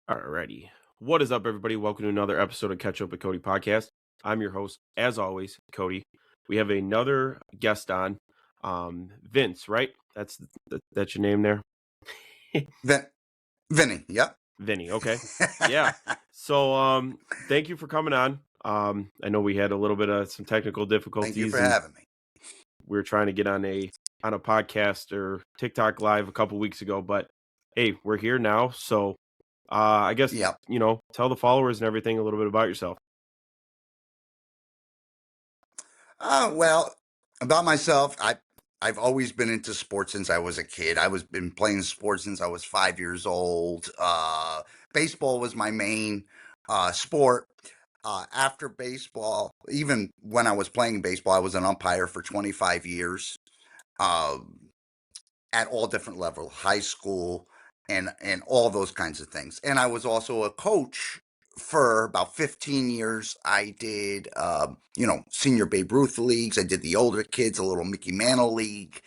Alrighty. What is up, everybody? Welcome to another episode of Catch Up with Cody podcast. I'm your host, as always, Cody. We have another guest on, Vince, right? That's your name there, Vin- Vinny, yep. Vinny. Okay, yeah. So, thank you for coming on. I know we had a little bit of some technical Thank you difficulties, for and having me. we were trying to get on a podcast or TikTok live a couple weeks ago, but hey, we're here now. So, I guess Yep. tell the followers and everything a little bit about yourself. Well, about myself, I've always been into sports since I was a kid. I was been playing sports since I was 5 years old. Baseball was my main sport. After baseball, even when I was playing baseball, I was an umpire for 25 years. Uh, at all different levels, high school, and all those kinds of things. And I was also a coach for about 15 years. I did, senior Babe Ruth leagues. I did the older kids, a little Mickey Mantle league.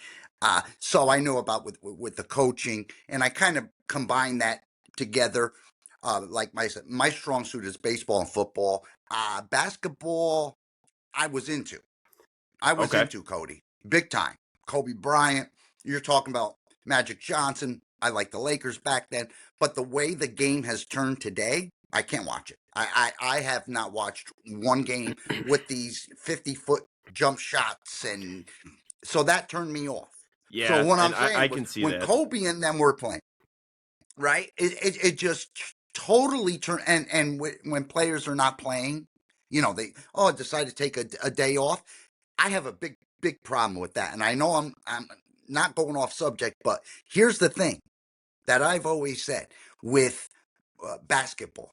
So I knew about with the coaching, and I kind of combined that together. Like my strong suit is baseball and football. Basketball, I was into. I was Okay. into Cody big time. Kobe Bryant. You're talking about Magic Johnson. I like the Lakers back then, but the way the game has turned today, I can't watch it. I have not watched one game with these 50-foot jump shots, and so that turned me off. So Yeah, what and I'm I saying was can see when that. Kobe and them were playing, right? It just totally turned. And when players are not playing, they decide to take a day off. I have a big problem with that, and I know I'm not going off subject, but here's the thing that I've always said with basketball.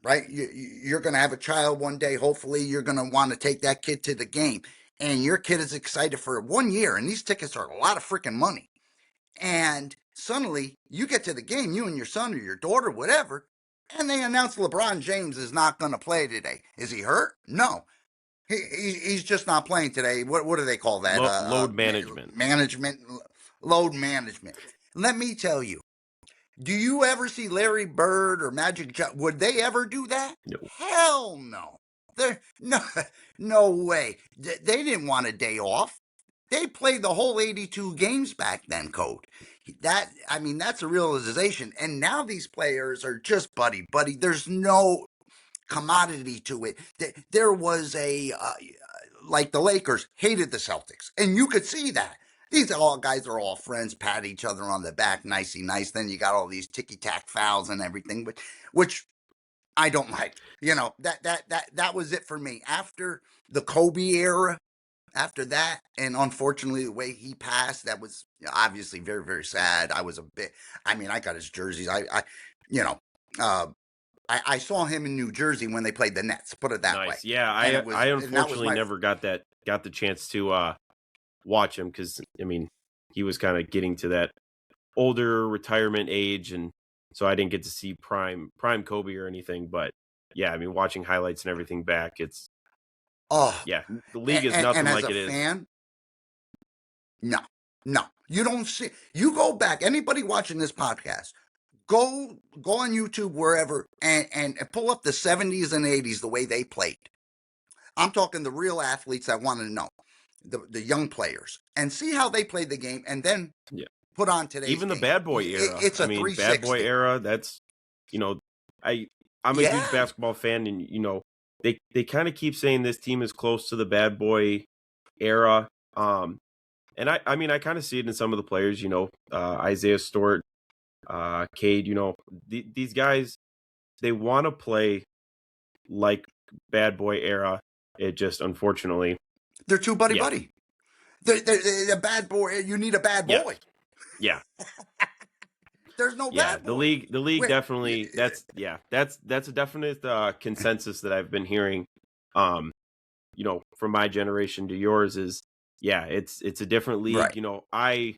Right, you're going to have a child one day. Hopefully, you're going to want to take that kid to the game, and your kid is excited for 1 year, and these tickets are a lot of freaking money. And suddenly, you get to the game, you and your son or your daughter, whatever, and they announce LeBron James is not going to play today. Is he hurt? No. He's just not playing today. What do they call that? Load management. Management, load management. Let me tell you. Do you ever see Larry Bird or Magic Johnson? Would they ever do that? No. Hell no. There no no way. They didn't want a day off. They played the whole 82 games back then, Code. That's a realization. And now these players are just buddy. There's no commodity to it. There was like the Lakers hated the Celtics, and you could see that. These all guys are all friends, pat each other on the back, nicey nice. Then you got all these ticky tack fouls and everything, which I don't like. That was it for me after the Kobe era. After that, and unfortunately, the way he passed, that was obviously very, very sad. I was a bit. I mean, I got his jerseys. You know, uh, I saw him in New Jersey when they played the Nets. Put it that way, Nice. Yeah, and I that was unfortunately my. never got the chance to watch him because he was kind of getting to that older retirement age, and so I didn't get to see prime Kobe or anything. But yeah, watching highlights and everything back, it's Oh, yeah, the league is and nothing as like a it is. fan, no, no, you don't see. You go back. Anybody watching this podcast, go on YouTube wherever and pull up the 70s and 80s the way they played. I'm talking the real athletes that want to know the young players and see how they played the game, and then Yeah, put on today's even the game. bad boy era. It's a Bad boy 360. era. That's you know, I'm a huge Yeah, basketball fan, and they kind of keep saying this team is close to the bad boy era. And I kind of see it in some of the players. Isaiah Stewart, Cade. These guys, they want to play like bad boy era. It just unfortunately, they're too buddy yeah, buddy. The bad boy. You need a bad yeah, boy. yeah, There's no yeah. bad The boy. league, the league Wait, definitely. That's a definite consensus that I've been hearing. Um, from my generation to yours is yeah, it's a different league. right.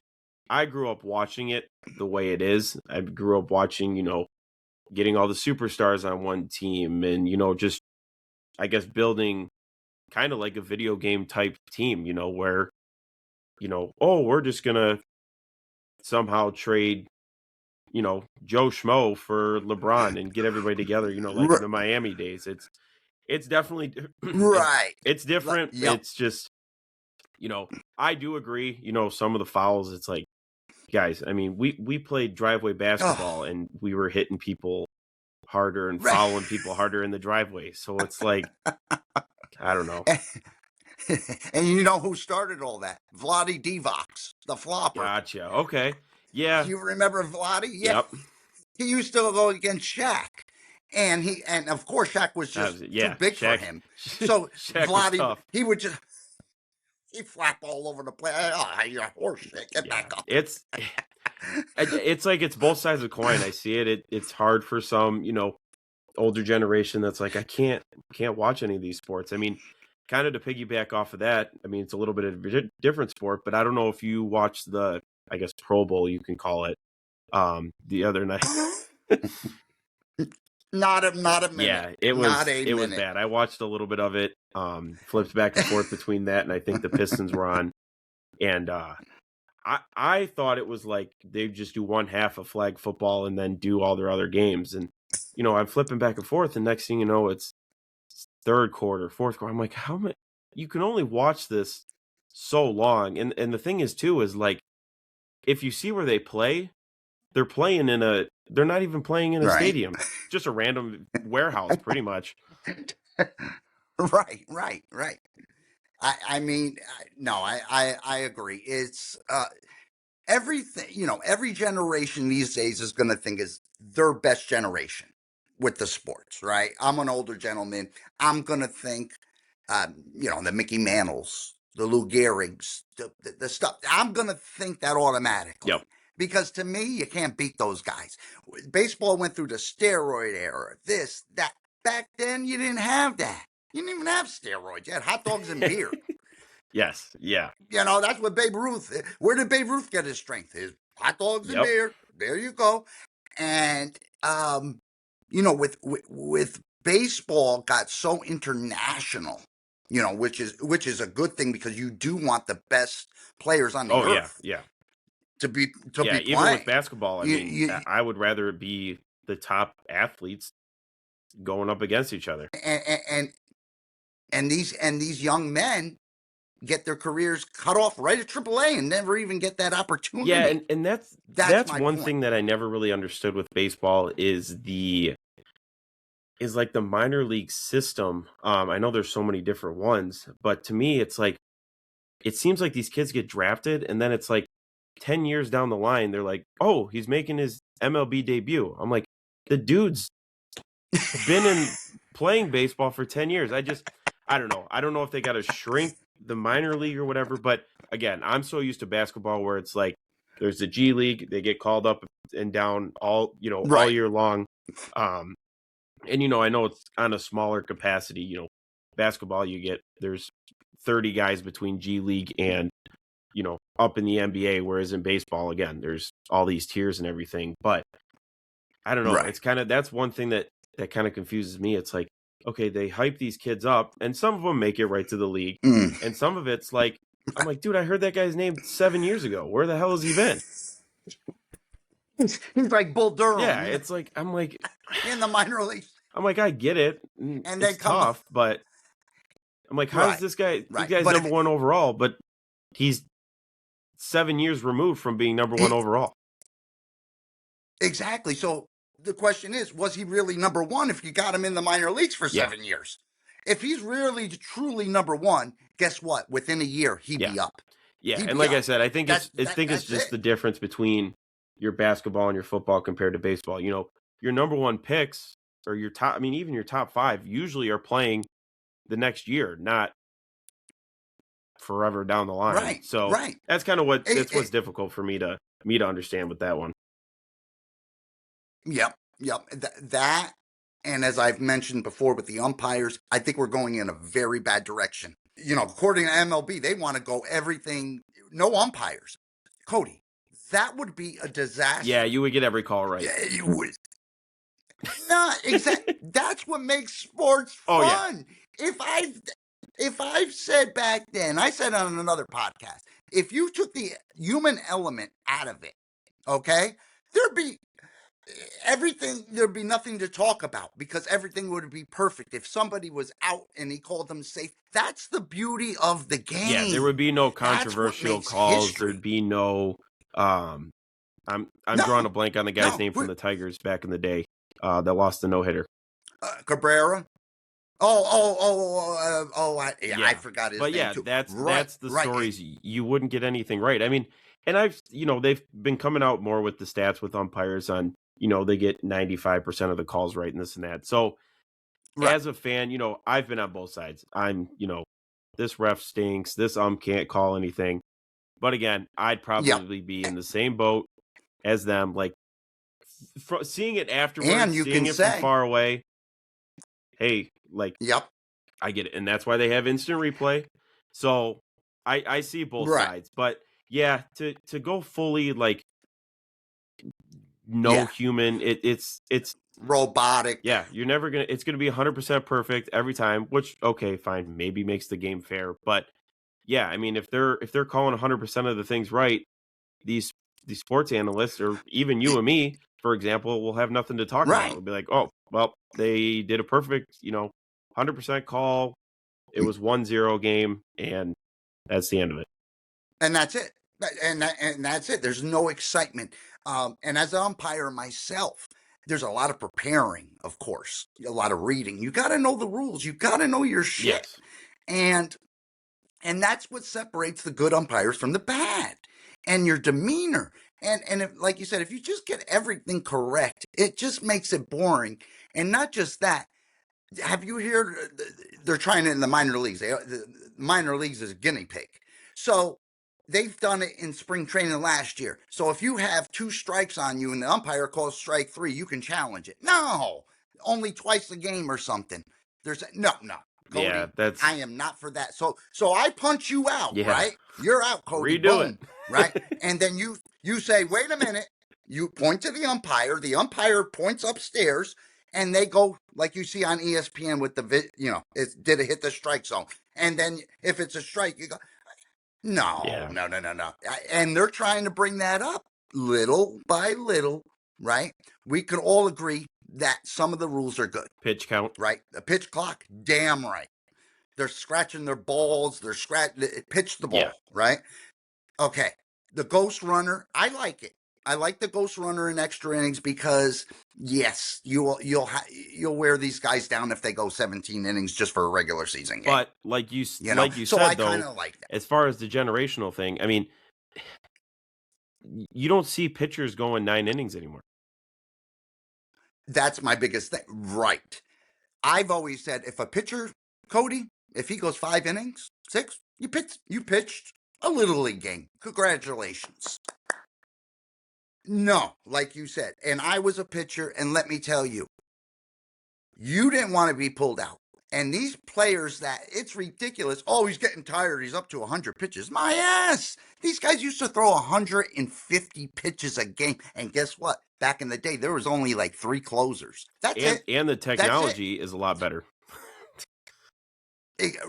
I grew up watching it the way it is. I grew up watching, getting all the superstars on one team and, just I guess building kind of like a video game type team, where, oh, we're just gonna somehow trade Joe Schmo for LeBron and get everybody together, like in R- the Miami days. It's definitely it's right. it's different. Yep. It's just, you know, I do agree, some of the fouls, it's like, guys, I mean, we played driveway basketball Oh, and we were hitting people harder and right. fouling people harder in the driveway. So it's like, I don't know. And you know who started all that? Vlade Divac, the flopper. Gotcha. Okay. Yeah. You remember Vlade? Yeah, Yep. he used to go against Shaq, and of course Shaq was That just was it. too Yeah. big for Shaq. him. So Shaq was Vlade, tough. he would just he flap all over the place. Oh, you're a horse shit. Get Yeah. back up. It's like it's both sides of the coin. I see it. It's hard for some, older generation that's like, I can't watch any of these sports. I mean, kind of to piggyback off of that, I mean, it's a little bit of a different sport, but I don't know if you watched the, I guess, Pro Bowl, you can call it, the other night. Not a minute. Yeah, it Not was a it was minute. bad. I watched a little bit of it. Flipped back and forth between that and I think the Pistons were on. And I thought it was like they just do one half of flag football and then do all their other games. And I'm flipping back and forth, and next thing you know, it's third quarter, fourth quarter. I'm like, how much? You can only watch this so long. And the thing is too is like, if you see where they play, they're playing in a. They're not even playing in a Right. stadium, just a random warehouse, pretty much. Right. I mean, no, I agree. It's everything, every generation these days is going to think is their best generation with the sports, right? I'm an older gentleman. I'm going to think, the Mickey Mantles, the Lou Gehrig's, the stuff. I'm going to think that automatically Yep. because to me, you can't beat those guys. Baseball went through the steroid era, this, that. Back then, you didn't have that. You didn't even have steroids. You had hot dogs and beer. Yes. Yeah. That's what Babe Ruth. Where did Babe Ruth get his strength? His hot dogs and Yep. beer. There you go. And with baseball got so international, which is a good thing because you do want the best players on the Oh yeah. earth Yeah. to be Yeah. Even with playing. basketball, I You, mean, you, I would rather it be the top athletes going up against each other. and these young men get their careers cut off right at AAA and never even get that Yeah, opportunity. and that's That's that's my one point. thing that I never really understood with baseball is like the minor league system. I know there's so many different ones, but to me it's like it seems like these kids get drafted and then it's like 10 years down the line they're like, "Oh, he's making his MLB debut." I'm like, "The dude's been in playing baseball for 10 years." I don't know. I don't know if they got to shrink the minor league or whatever, but again, I'm so used to basketball where it's like there's the G League, they get called up and down all Right. year long. Um and I know it's on a smaller capacity, basketball there's 30 guys between G League and up in the NBA, whereas in baseball again, there's all these tiers and everything. But I don't know. Right. It's kind of that's one thing that kind of confuses me. It's like, okay, they hype these kids up, and some of them make it right to the league, Mm. and some of it's like, I'm like, dude, I heard that guy's name 7 years ago. Where the hell has he been? He's like Bull Yeah, Durham it's like in the minor leagues, I'm like, I get it. and then It's comes tough, but I'm like, how does right, this guy? This right. guy's But number one overall, but he's 7 years removed from being number one overall. exactly. So the question is, was he really number one if you got him in the minor leagues for Yeah, 7 years? If he's really truly number one, guess what? Within a year, he'd yeah. be up. Yeah, He'd and be like I up. said, I think it's That's just it. the difference between your basketball and your football compared to baseball. Your number one picks or your top, I mean, even your top five usually are playing the next year, not forever down the line. Right, So right. that's kind of It, that's what's it, difficult for me to understand with that one. yep. That, and as I've mentioned before with the umpires, I think we're going in a very bad direction. According to MLB, they want to go everything, no umpires. Cody, that would be a Yeah, disaster. you would get every call right. Yeah, you would. No, exactly. That's what makes sports Oh yeah, fun. If I've said back then, I said on another podcast, if you took the human element out of it, okay, there'd be everything, there'd be nothing to talk about because everything would be perfect. If somebody was out and he called them safe, that's the beauty of the Yeah, there game. would be no That's what controversial makes calls. history. There'd be no I'm drawing No, a blank on the guy's no, name from the Tigers back in the day that lost the no hitter. Cabrera. Yeah, I Yeah. forgot his But name yeah, too. Right, that's the right. stories you wouldn't get anything right. I mean, and they've been coming out more with the stats with umpires on, they get 95% of the calls right and this and that. So, Right. as a fan, I've been on both sides. This ref stinks, this can't call anything. But again, I'd Yep. probably be in the same boat as them, like seeing it And afterwards, you seeing can it from say, far away. Hey, like yep, I get it, and that's why they have instant replay. So I see both right. sides, but yeah, to go fully like no Yeah. human, it's Robotic. yeah, it's gonna be 100% perfect every time. Which okay, fine, maybe makes the game fair, but yeah, I mean if they're calling 100% of the things right, these these sports analysts or even you and me, for example, will have nothing to talk about. Right. We'll be like, oh well, they did a perfect 100% call. It was 1-0 game, and that's the end of it. And that's it. And that's it. There's no excitement. And as an umpire myself, there's a lot of preparing, of course, a lot of reading. You got to know the rules. You got to know your shit. Yes. And and that's what separates the good umpires from the bad. And your demeanor. And if, like you said, if you just get everything correct, it just makes it boring. And not just that, have you heard they're trying it in the minor leagues? The minor leagues is a guinea pig. So they've done it in spring training last year. So if you have two strikes on you and the umpire calls strike three, you can challenge it. No, only twice a game or something. There's no, Yeah, Cody. I that's am not for that. So I punch you out, yeah. right? You're out, Cody. Redo it. Boom, right? And then you say, wait a minute. You point to the umpire. The umpire points upstairs and they go like you see on ESPN with did it hit the strike zone? And then if it's a strike, you go, no, Yeah. no, no, no, no. And they're trying to bring that up little by little, right? We could all agree that some of the rules are good, Pitch count. right? The pitch clock, damn right. They're scratching their balls. Pitch the Yeah. ball, right? Okay. The ghost runner, I like it. I like the ghost runner in extra innings because yes, you'll wear these guys down if they go 17 innings just for a regular season game. But like you So I said kind though, of like that. as far as the generational thing, I mean, you don't see pitchers going 9 innings anymore. That's my biggest thing. Right. I've always said if a pitcher, Cody, if he goes 5 innings, six, you pitched a little league game. Congratulations. No, like you said, and I was a pitcher, and let me tell you, you didn't want to be pulled out. And these players that it's ridiculous. Oh, he's getting tired. He's up to 100 pitches. My ass. These guys used to throw 150 pitches a game. And guess what? Back in the day, there was only like three closers. That's And it. the That's it. technology is a lot better.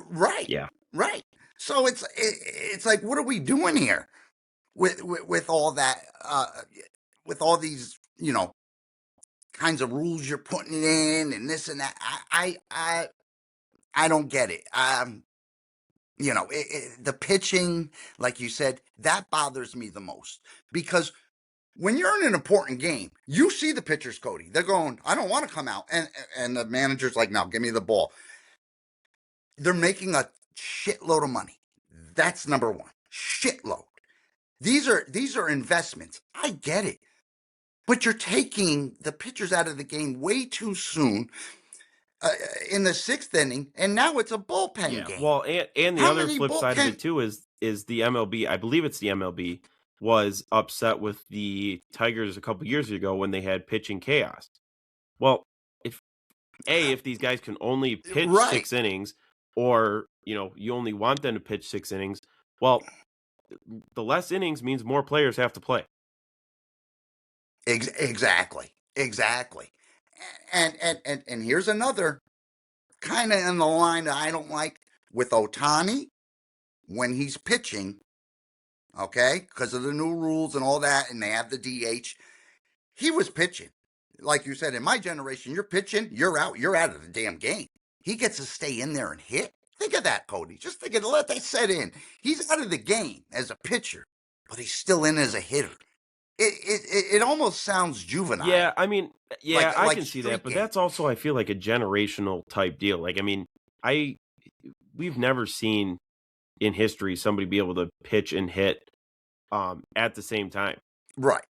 Right. Yeah. Right. So it's like, what are we doing here with all that? With all these, kinds of rules you're putting in and this and that. I don't get it. The pitching, like you said, that bothers me the most because when you're in an important game, you see the pitchers, Cody. They're going, I don't want to come out, and the manager's like, no, give me the ball. They're making a shitload of money. That's number one, shitload. These are investments. I get it, but you're taking the pitchers out of the game way too soon uh, in the sixth inning, and now it's a bullpen Yeah. game. Well, and the How other many flip side of it bullpen? too is the MLB. I believe it's the MLB was upset with the Tigers a couple years ago when they had pitching chaos. Well, if if these guys can only pitch Right. 6 innings, or you only want them to pitch 6 innings, well, the less innings means more players have to play. Exactly. Exactly. And here's another kind of in the line that I don't like with Otani when he's pitching, okay, because of the new rules and all that, and they have the DH. He was pitching. like you said, in my generation, you're pitching, you're out of the damn game. He gets to stay in there and hit. Think of that, Cody. Just think of let that set in. He's out of the game as a pitcher, but he's still in as a hitter. It almost sounds juvenile, Yeah, I mean, yeah, I like can see that, street but game. that's also I feel like a generational type deal. Like, I mean, I we've never seen in history somebody be able to pitch and hit at the same time. Right,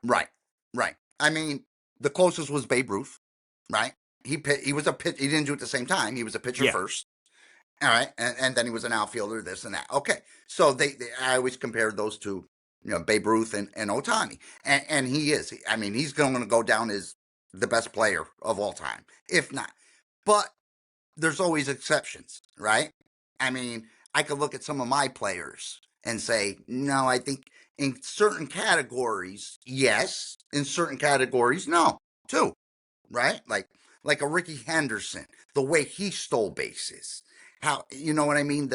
right, right. I mean, the closest was Babe Ruth, right? He was a pitch. He didn't do it at the same time. He was a pitcher Yeah. first. All right, and then he was an outfielder, this and that. Okay, so I always compared those two, Babe Ruth and Otani, and he is. I mean, he's going to go down as the best player of all time, if not. But there's always exceptions, right? I mean, I could look at some of my players and say, no, I think in certain categories, yes. In certain categories, no, too, right? Like a Ricky Henderson, the way he stole bases. How, you know what I mean?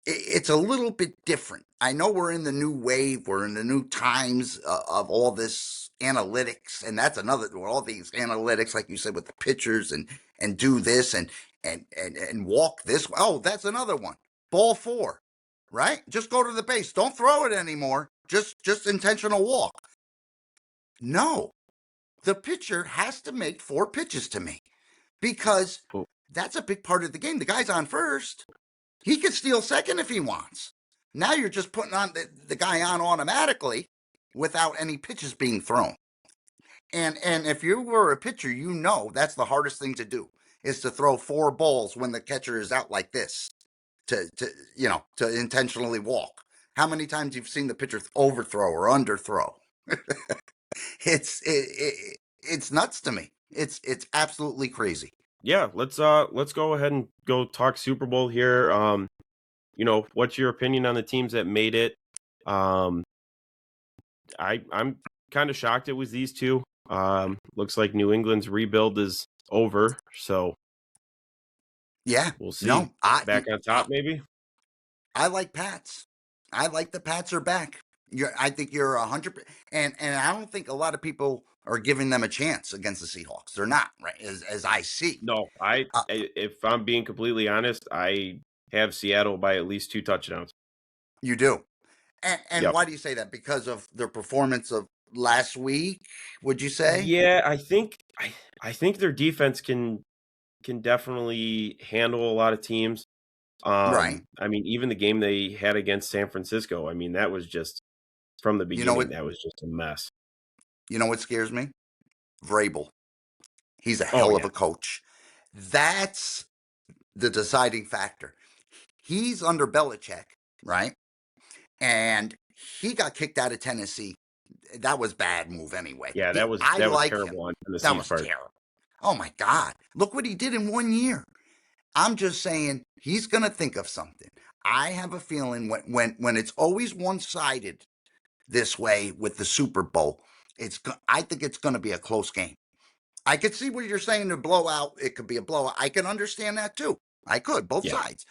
It's a little bit different. I know we're in the new wave, we're in the new times of all this analytics, and that's another all these analytics, like you said, with the pitchers and do this and walk this. Oh, that's another one. Ball four, right? Just go to the base. Don't throw it anymore. Just intentional walk. No, the pitcher has to make four pitches to me because Oh, that's a big part of the game. The guy's on first. He could steal second if he wants. Now you're just putting on the guy on automatically without any pitches being thrown. And if you were a pitcher, you know that's the hardest thing to do is to throw four balls when the catcher is out like this to intentionally walk. How many times you've seen the pitcher overthrow or underthrow? It's nuts to me. It's absolutely crazy. yeah, let's go ahead and go talk Super Bowl here. What's your opinion on the teams that made it? Um, I'm kind of shocked it was these two. Looks like New England's rebuild is over, so Yeah, we'll see. no, Back on top, maybe? I like Pats. I like the Pats are back. I think you're 100, and I don't think a lot of people are giving them a chance against the Seahawks. They're not, right? As I see, No, uh, if I'm being completely honest, I have Seattle by at least 2 touchdowns. you do. And Yep. why do you say that? Because of their performance of last week? Would you say? Yeah, I think their defense can definitely handle a lot of teams. Right. I mean, even the game they had against San Francisco, I mean, that was just from the You know beginning, what? that was just a mess. You know what scares me? Vrabel. He's a Oh hell of yeah. a coach. That's the deciding factor. He's under Belichick, right? And he got kicked out of Tennessee. That was bad move anyway. Yeah, I that was like him. terrible on That Tennessee's was part. terrible. Oh my God. Look what he did in 1 year. I'm just saying he's gonna think of something. I have a feeling when it's always one sided this way with the Super Bowl, I think it's gonna be a close game. I could see what you're saying, a blowout. It could be a blowout. I can understand that too. I could, both Yeah. sides.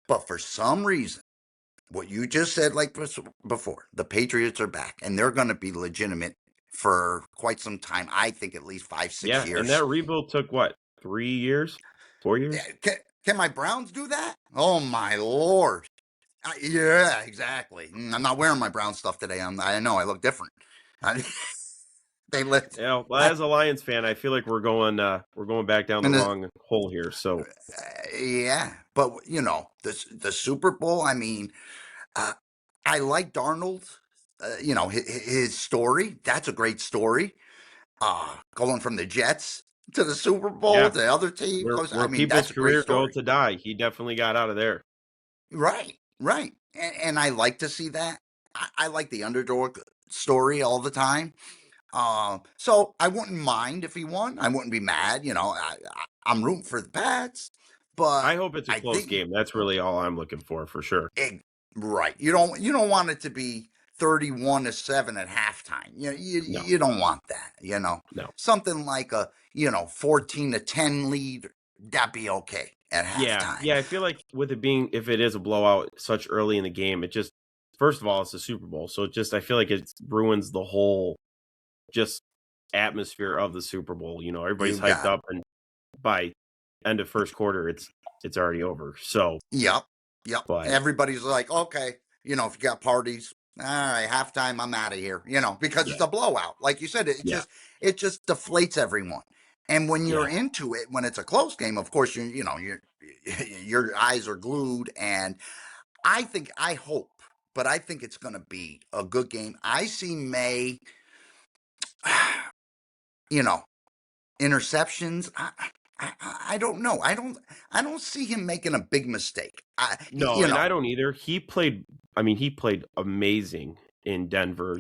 But for some reason, what you just said, like before, the Patriots are back and they're going to be legitimate for quite some time. I think at least 5, 6 Yeah, and that years. rebuild took what? 3 years? 4 Yeah, years? can my Browns do that? Oh my lord! Yeah, exactly. I'm not wearing my brown stuff today. I know I look different. I, they let. Yeah, well, I, as a Lions fan, I feel like we're going back down the and wrong hole here. So, yeah, but the Super Bowl. I mean, uh, I like Darnold. His story. That's a great story. Going from the Jets to the Super Bowl yeah, to other teams. I where mean, that's people's a great career go story. to die, he definitely got out of there. Right, right. And I like to see that. I like the underdog story all the time. So I wouldn't mind if he won. I wouldn't be mad. I'm rooting for the Pats, but I hope it's a I close think game. That's really all I'm looking for sure. right. You don't want it to be 31-7 at halftime. No, You don't want that. no. Something like a 14-10 lead. That'd be okay at Yeah, halftime. yeah. I feel like with it being, if it is a blowout such early in the game, it just, first of all, it's the Super Bowl, so it just, I feel like it ruins the whole just atmosphere of the Super Bowl. You know, everybody's You hyped got it. up, and by end of first quarter, it's already over. So, Yep. Yep. but Everybody's like, okay, if you got parties, all right, halftime, I'm out of here, because it's yeah, a blowout. Like you said, yeah, it just deflates everyone. And when you're yeah. into it, when it's a close game, of course, your eyes are glued. And I hope, but I think it's going to be a good game. I see May, you know, interceptions. I don't know. I don't see him making a big mistake. No, and I don't either. He played amazing in Denver,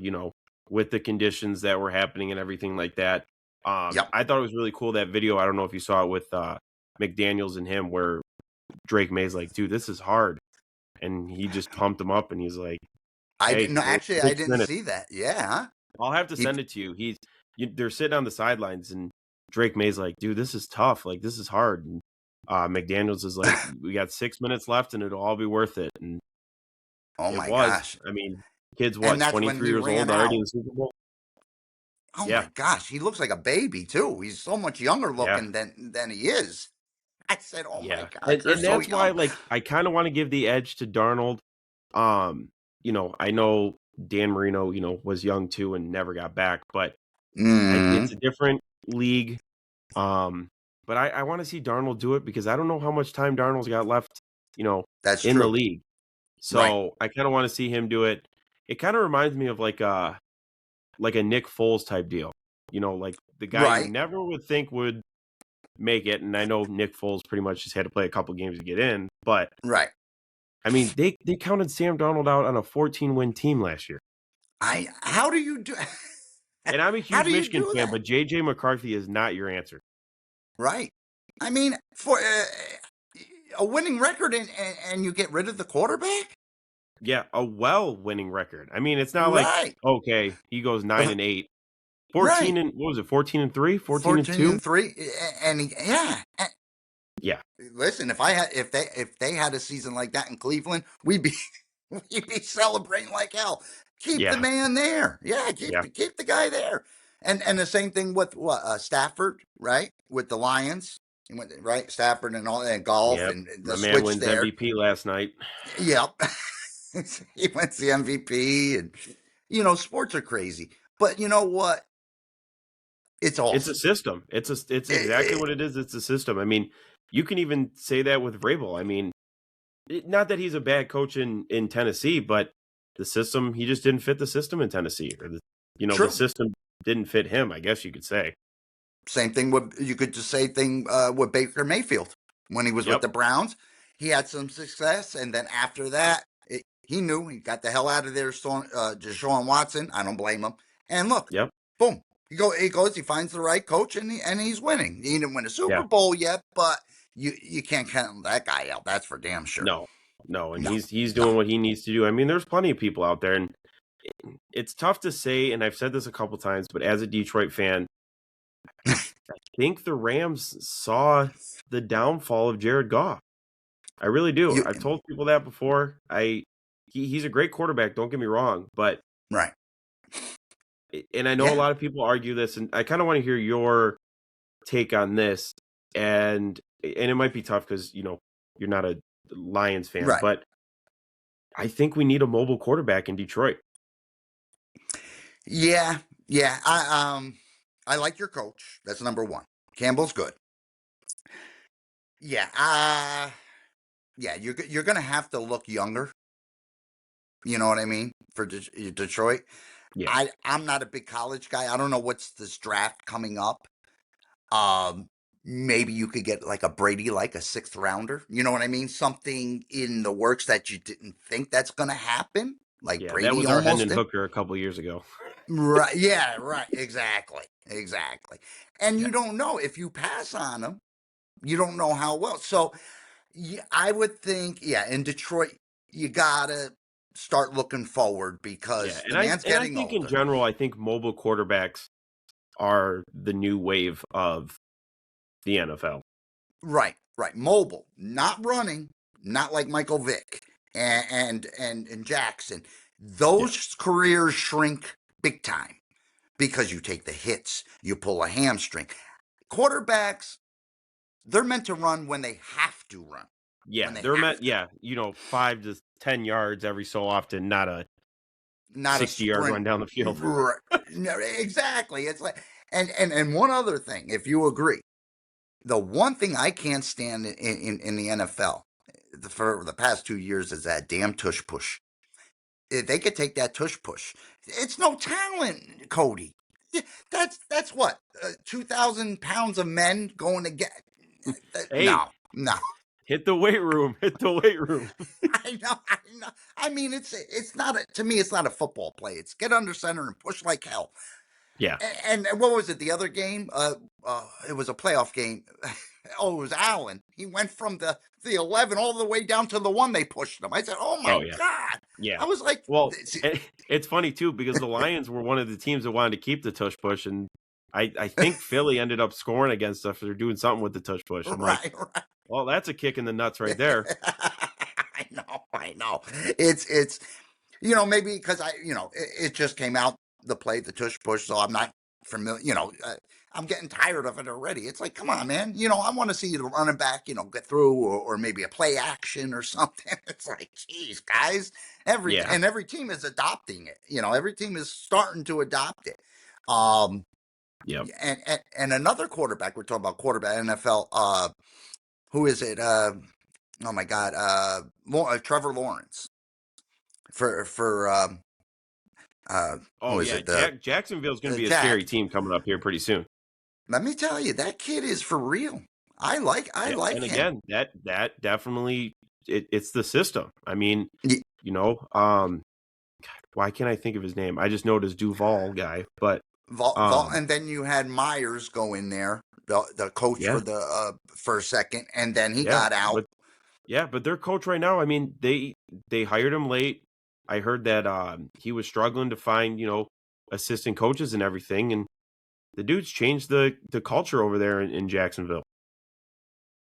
with the conditions that were happening and everything like that. Yep. I thought it was really cool, that video. I don't know if you saw it with McDaniels and him, where Drake May's like, dude, this is hard. And he just pumped him up, and he's like, hey, No, actually, I six didn't minutes. see that. Yeah, huh? I'll have to He send it to you. They're sitting on the sidelines, and Drake May's like, dude, this is tough. Like, this is hard. And McDaniels is like, we got 6 minutes left, and it'll all be worth it. And Oh it my was. gosh. I mean, kid's And what, that's when 23 he years ran old already in out. the Super Bowl? Oh Yeah, my gosh, he looks like a baby too. He's so much younger yeah, looking than he is. I said, "Oh my yeah. gosh, they're And so that's why, young." like, I kind of want to give the edge to Darnold. I know Dan Marino, was young too and never got back, but it's Mm, a different league. Um, but I want to see Darnold do it, because I don't know how much time Darnold's got left, you know, that's in the true. league. Right, So I kind of want to see him do it. It kind of reminds me of like a Nick Foles type deal. Like the guy you right, never would think would make it. And I know Nick Foles pretty much just had to play a couple games to get in, but right. I mean, they counted Sam Darnold out on a 14-win team last year. How do you do? And I'm a How huge do you Michigan do fan, that? but JJ McCarthy is not your answer. Right. I mean, for a winning record, and you get rid of the quarterback. Yeah, a winning record. I mean, it's not like, Right, okay, he goes 9-8. 14 right. and what was it? 14-3, 14 14-2. and three, and yeah. Yeah, Listen, if they had a season like that in Cleveland, we'd be we'd be celebrating like hell. Keep the yeah, man there. Yeah, yeah, keep the guy there. And the same thing with what Stafford, right? With the Lions. He went right, Stafford and all, and golf, yep. and the My man switch wins there. MVP last night. Yep. He went to the MVP, and sports are crazy. But you know what? It's It's a awesome. system. It's exactly It, what it is. It's a system. I mean, you can even say that with Vrabel. I mean, not that he's a bad coach in Tennessee, but the system, he just didn't fit the system in Tennessee, or the true. system didn't fit him, I guess you could say. Same thing with, you could just say thing with Baker Mayfield when he was with Yep, the Browns. He had some success, and then after that, he knew he got the hell out of there. Deshaun Watson, I don't blame him. And look, yep, boom, he finds the right coach, and he's winning. He didn't win a Super yeah. Bowl yet, but you can't count that guy out. That's for damn sure. No, no, and No, he's no, doing what he needs to do. I mean, there's plenty of people out there, and it's tough to say, and I've said this a couple times, but as a Detroit fan, I think the Rams saw the downfall of Jared Goff. I really do. you I've told people that before. He's a great quarterback, don't get me wrong, but right. and I know a Yeah, lot of people argue this, and I kind of want to hear your take on this. And it might be tough because you're not a Lions fan, right. but I think we need a mobile quarterback in Detroit. Yeah, yeah. I like your coach. That's number one. Campbell's good. Yeah, yeah, you're gonna have to look younger. You know what I mean, for Detroit. Yeah, I'm not a big college guy. I don't know what's this draft coming up. Um, Maybe you could get like a Brady, like a sixth rounder. You know what I mean? Something in the works that you didn't think that's gonna happen, like yeah, that Brady was our almost Hendon did. Hooker a couple years ago. Right? Yeah. Right. Exactly. Exactly. And Yeah, you don't know if you pass on them. You don't know how well. So yeah, I would think, yeah, in Detroit, you gotta start looking forward yeah, because and the I man's and I getting think in older. general, I think mobile quarterbacks are the new wave of the NFL. Right, right. Mobile, not running, not like Michael Vick and Jackson. Yeah, Those careers shrink big time because you take the hits, you pull a hamstring. Quarterbacks, they're meant to run when they have to run. When Yeah, they they're have meant to. 5 to 10 yards every so often, not a Not a 60-yard sprint. run down the field. Right. No, exactly. It's like, and one other thing, if you agree, the one thing I can't stand in the NFL for the past 2 years is that damn tush push. If they could take that tush push. It's no talent, Cody. That's what 2,000 pounds of men going to get. Hey, No, no. hit the weight room, hit the weight room. I know, I know. I mean, it's not to me. It's not a football play. It's get under center and push like hell. Yeah. And what was it? The other game? It was a playoff game. Oh, it was Allen. He went from the 11 all the way down to the one. They pushed him. I said, "Oh my Oh, yeah. god!" Yeah. I was like, Well, it's funny too because the Lions were one of the teams that wanted to keep the tush push, and I think Philly ended up scoring against us for doing something with the tush push. I'm like, right, right. well, that's a kick in the nuts right there. I know. It's maybe because it just came out the play, the tush push, so I'm not familiar. I'm getting tired of it already. It's like, come on, man. I want to see the running back, get through, or maybe a play action or something. It's like, geez, guys, Yeah. every team is adopting it. Every team is starting to adopt it. Um, Yep. and another quarterback. We're talking about quarterback NFL. Who is it? Oh my God, Trevor Lawrence for Oh who is yeah, it? The Jacksonville's going to be a scary Jack. team coming up here pretty soon. Let me tell you, that kid is for real. I Yeah, like and him. again, that definitely it's the system. I mean, Ye- you know, um, why can't I think of his name? I just know this Duval guy, but And then you had Myers go in there, the coach yeah, for the for a second, and then he yeah, got out. but their coach right now. I mean, they hired him late. I heard that he was struggling to find assistant coaches and everything, and the dude's changed the culture over there in Jacksonville.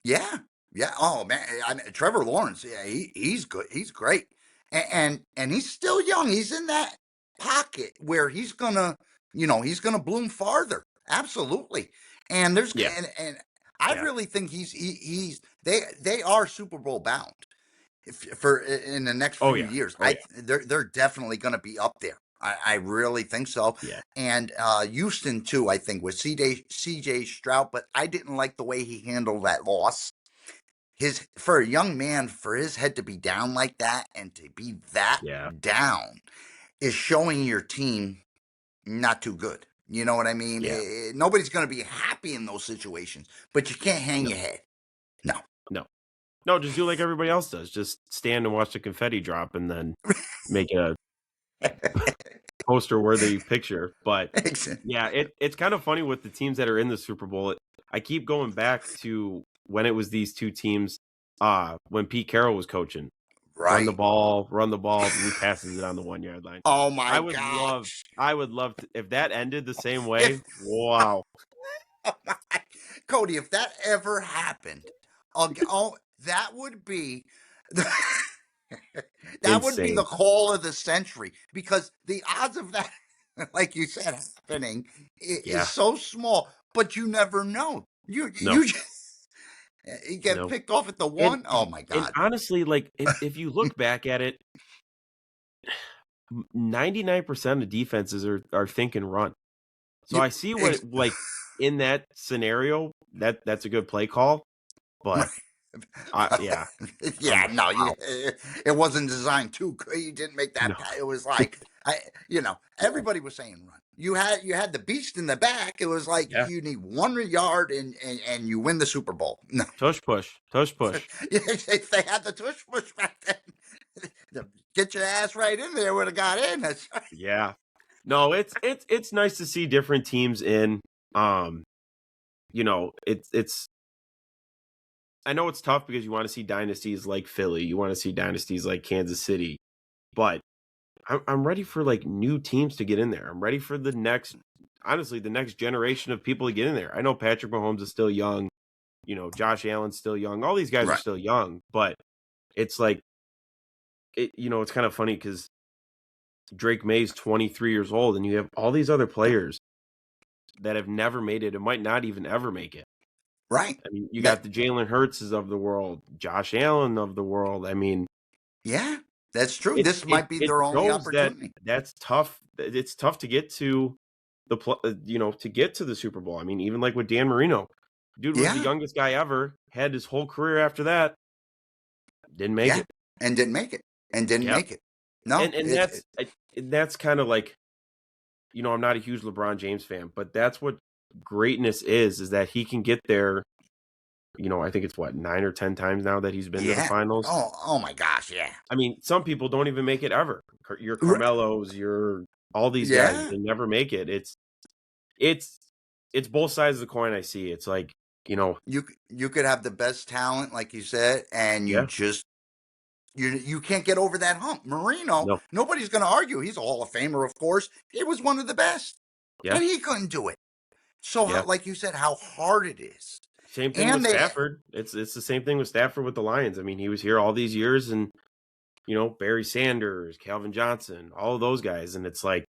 Yeah, yeah. Oh man, Trevor Lawrence. Yeah, he's good. He's great, and he's still young. He's in that pocket where he's gonna bloom farther. Absolutely. And there's Yeah, and I yeah. really think they are Super Bowl bound for in the next Oh few yeah, years. oh yeah, They're definitely going to be up there. I really think so. yeah, And Houston too, I think, with CJ Stroud, but I didn't like the way he handled that loss. For a young man, for his head to be down like that and to be that yeah. down is showing your team not too good. You know what I mean? Yeah. Nobody's going to be happy in those situations, but you can't hang No, your head. No. no. No, just do like everybody else does. Just stand and watch the confetti drop and then make a poster worthy picture. But yeah, it's kind of funny with the teams that are in the Super Bowl. I keep going back to when it was these two teams, when Pete Carroll was coaching. Right. Run the ball, and he passes it on the 1 yard line. Oh my I would love gosh. I would love to if that ended the same way. If Wow. Cody, if that ever happened, that would be that would be the Insane. call of the century because the odds of that, like you said, happening is Yeah. so small. But you never know. No. You just, you get No. picked off at the And one. Oh my and God. honestly, like if you look back at it, 99% of defenses are thinking run. So You, I see what like in that scenario that's a good play call, but yeah, yeah, no, wow. it wasn't designed to. You didn't make that. No. It was like everybody was saying run. You had the beast in the back. It was like Yeah. you need 1 yard and you win the Super Bowl. No, Tush push. Tush push. if they had the tush push back then, get your ass right in there would have got in. That's right. Yeah. No, it's nice to see different teams in. Um, it's I know it's tough because you want to see dynasties like Philly, you want to see dynasties like Kansas City, but I'm ready for like new teams to get in there. I'm ready for honestly, the next generation of people to get in there. I know Patrick Mahomes is still young, Josh Allen's still young. All these guys are Right. still young, but it's like it's kind of funny because Drake May's 23 years old, and you have all these other players that have never made it and might not even ever make it. Right. I mean, you got That the Jalen Hurtses of the world, Josh Allen of the world. I mean, yeah, that's true. it This it might be it their only shows that opportunity. that's tough. It's tough to get to to get to the Super Bowl. I mean, even like with Dan Marino, dude was the Yeah, youngest guy ever, had his whole career after that, didn't make yeah, it. and didn't make it, and didn't Yep. make it. No, And that's kind of like, I'm not a huge LeBron James fan, but that's what greatness is that he can get there. I think it's what, 9 or 10 times now that he's been to the yeah. finals. Oh my gosh, yeah. I mean, some people don't even make it ever. Your R- Carmelos, your all these guys, yeah, they never make it. It's it's both sides of the coin I see. It's like, you could have the best talent, like you said, and you yeah, just you can't get over that hump. Marino, no, nobody's going to argue. He's a Hall of Famer, of course. He was one of the best, yeah, and he couldn't do it. So, yeah. like you said, how hard it is, Same thing with and they Stafford. It's the same thing with Stafford with the Lions. I mean, he was here all these years, and Barry Sanders, Calvin Johnson, all of those guys, and it's like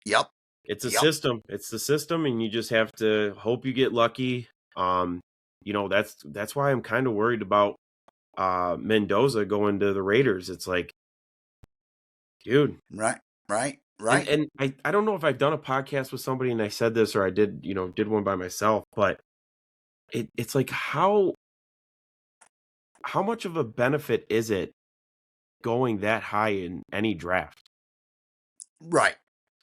yep, it's a yep, system. It's the system, and you just have to hope you get lucky. That's why I'm kind of worried about Mendoza going to the Raiders. It's like, dude, right, right, and right, and I don't know if I've done a podcast with somebody and I said this, or I did one by myself, but it's like how much of a benefit is it going that high in any draft? right,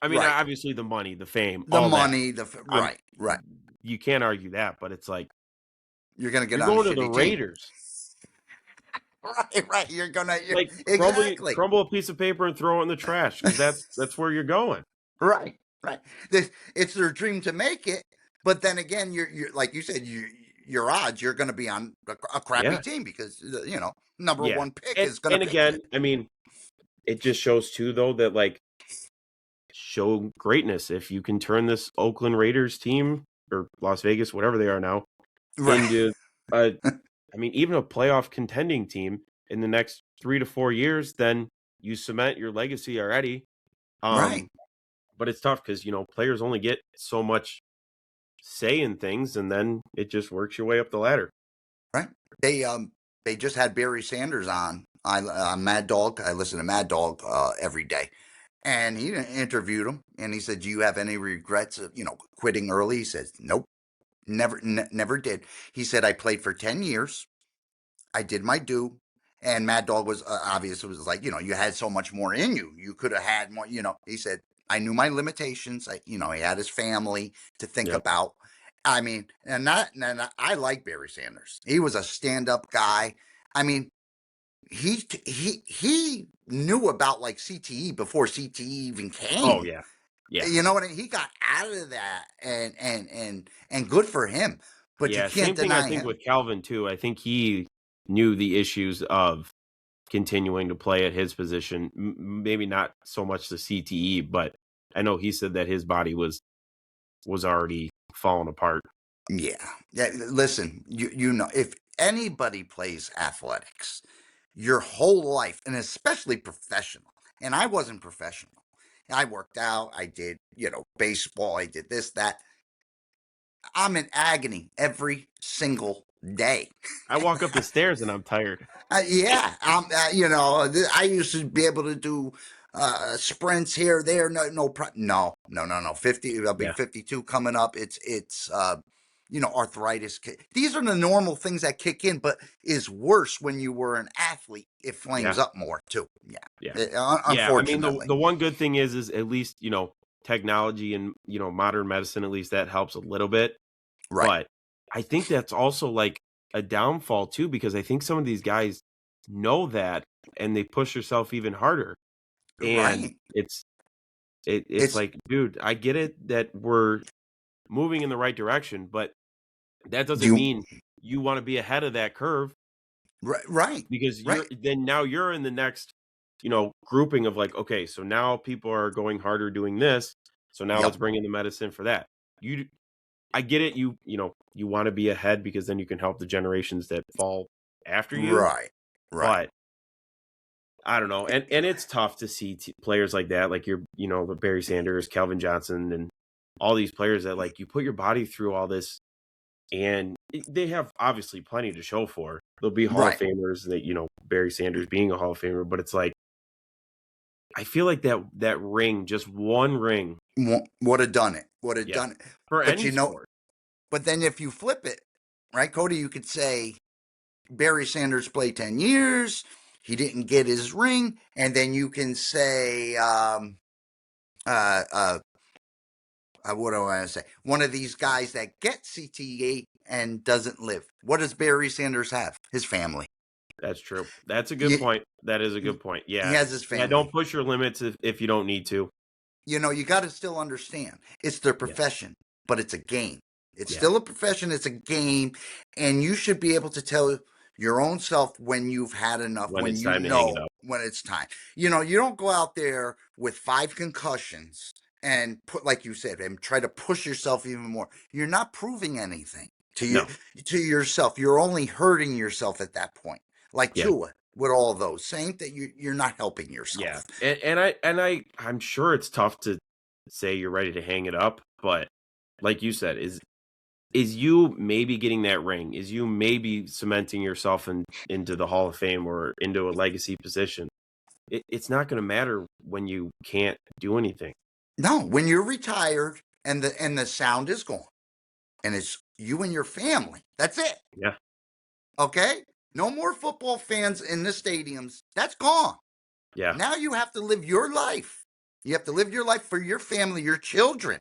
I mean, right. obviously the money, the fame, The all that. money, I'm right, right. You can't argue that, but it's like You're gonna get you're on a going to the shitty team. Raiders. Right, right. You're Like exactly crumble a piece of paper and throw it in the trash because that's where you're going. right, right. It's their dream to make it, but then again, you're like you said, your odds you're going to be on a crappy Yeah, team because number yeah. one pick And is going to and pick you. again, I mean, it just shows too though that like show greatness if you can turn this Oakland Raiders team or Las Vegas, whatever they are now, Right, into a I mean, even a playoff contending team in the next 3 to 4 years, then you cement your legacy already. right, Um, but it's tough because players only get so much say in things, and then it just works your way up the ladder. right. They just had Barry Sanders on. Mad Dog. I listen to Mad Dog every day. And he interviewed him, and he said, "Do you have any regrets of quitting early?" He says, "Nope, never did." He said, "I played for 10 years. I did my due." And Mad Dog was obvious. It was like you had so much more in you. You could have had more. He said, "I knew my limitations. He had his family to think Yeah. about." I mean, and I like Barry Sanders. He was a stand-up guy. I mean, he knew about like CTE before CTE even Oh came. yeah. Yeah. You know what I mean? He got out of that, and good for him. But you Yeah. can't Same thing I deny think him. with Calvin too. I think he knew the issues of continuing to play at his position. Maybe not so much the CTE, but I know he said that his body was already falling apart. Yeah, yeah. Listen, you know, if anybody plays athletics your whole life, and especially professional, and I wasn't professional. I worked out. I did, baseball. I did this, that. I'm in agony every single day. I walk up the stairs and I'm tired. Yeah, I used to be able to do sprints here, there. No. 50. I'll be Yeah. 52 coming up. It's arthritis. These are the normal things that kick in, but is worse when you were an athlete. It flames Yeah. up more too. Yeah, Yeah. Yeah. I mean, the unfortunately. the one good thing is at least, technology and, modern medicine, at least that helps a little bit. Right, But I think that's also like a downfall too, because I think some of these guys know that and they push themselves even harder. And right. it's It's like, dude, I get it that we're moving in the right direction, but that doesn't you mean you want to be ahead of that curve right, right, because right. now you're in the next, grouping of like, okay, so now people are going harder doing this. So now let's Yep. bring in the medicine for that. I get it. You want to be ahead because then you can help the generations that fall after you. Right, right. But I don't know, and it's tough to see players like that, like the Barry Sanders, Calvin Johnson, and all these players that like you put your body through all this, and they have obviously plenty to show for. They'll be Hall of Right. Famers, that Barry Sanders being a Hall of Famer, but it's like I feel like that ring, just one ring, Would have done it. Would have yeah, done it. for But any sport. but then if you flip it, right, Cody, you could say Barry Sanders played 10 years. He didn't get his ring. And then you can say, uh, uh, what do I want to say? One of these guys that gets CTE and doesn't live. What does Barry Sanders have? His family. That's true. That's a good He, point. That is a good point. he Yeah. has his Yeah, don't family. push your limits if you don't need to. You got to still understand it's their Yeah. profession, but it's a game. It's Yeah. still a profession, it's a game, and you should be able to tell your own self when you've had enough, When when it's you time to hang it know up. when it's time. You don't go out there with 5 concussions and put, like you said, and try to push yourself even more. You're not proving anything to you No. to yourself. You're only hurting yourself at that point. Like Yeah. Tua with all those, saying that you're not helping Yeah. yourself. And I'm sure it's tough to say you're ready to hang it up, but like you said, is you maybe getting that ring, is you maybe cementing yourself into the Hall of Fame or into a legacy position. It's not going to matter when you can't do anything. No, when you're retired and the sound is gone and it's you and your family. That's it. Yeah. Okay? No more football fans in the stadiums. That's gone. Yeah. Now you have to live your life. You have to live your life for your family, your children.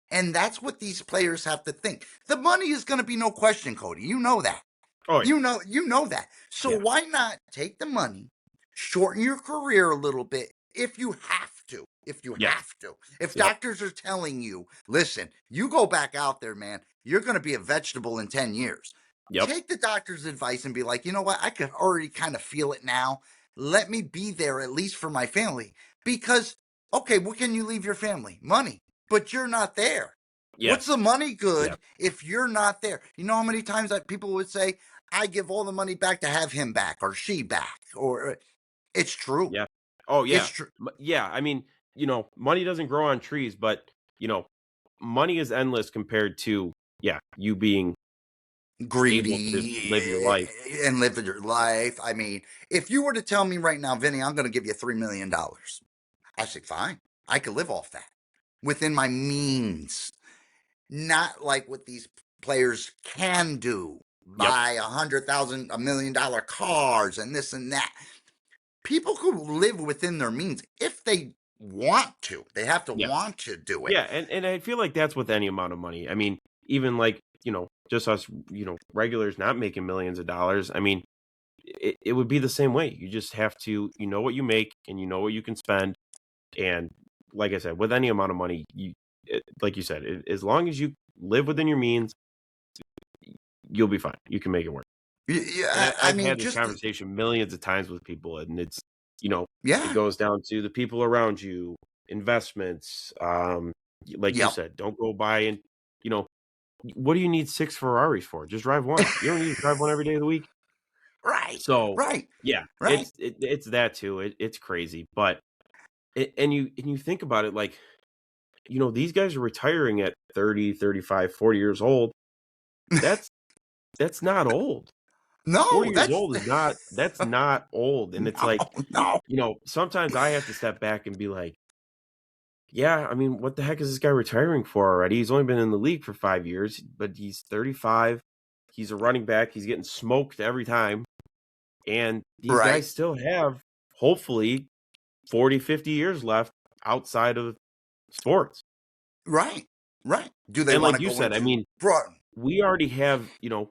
And that's what these players have to think. The money is going to be no question, Cody. You know that. Oh yeah. You know that. So Yeah. why not take the money, shorten your career a little bit if you have to. If you Yeah. have to. If Yep. doctors are telling you, listen, you go back out there, man, you're going to be a vegetable in 10 years. Yep. Take the doctor's advice and be like, you know what? I could already kind of feel it now. Let me be there at least for my family. Because, okay, what can you leave your family? Money. But you're not there. Yeah. What's the money Yeah. good if you're not there? You know how many times that people would say, I give all the money back to have him back or she back? Or it's true. Yeah. Oh It's yeah. true. Yeah. I mean, money doesn't grow on trees, but you know, money is endless compared to you being able to just live your Greedy life. and live your life. I mean, if you were to tell me right now, Vinny, I'm going to give you $3 million, I say, fine. I could live off that within my means. Not like what these players can do, Yep. buy 100,000, $1 million cars and this and that. People who live within their means, if they want to, they have to Yeah. want to do it. Yeah, and I feel like that's with any amount of money. I mean, even like, just us, regulars not making millions of dollars. I mean, it would be the same way. You just have to, what you make and you know what you can spend. And like I said, with any amount of money, like you said, as long as you live within your means, you'll be fine. You can make it work. And Yeah, I I've mean, had this just conversation millions of times with people, and it's, it yeah, goes down to the people around you, investments, like you yep, said, don't go buy and, you know, what do you need 6 Ferraris for? Just drive one. You don't need to drive one every day of the week. right, So, right, yeah, right. it's that too. It's crazy, but and you think about it like, these guys are retiring at 30, 35, 40 years old. That's that's not old. 40 No, years old is not that's not old, and it's no, like, no, sometimes I have to step back and be like, yeah, I mean, what the heck is this guy retiring for already? He's only been in the league for 5 years, but he's 35. He's a running back. He's getting smoked every time. And these right, guys still have, hopefully, 40, 50 years left outside of sports. right, right. Do they And want like to you go said, I into mean, broad? we already have,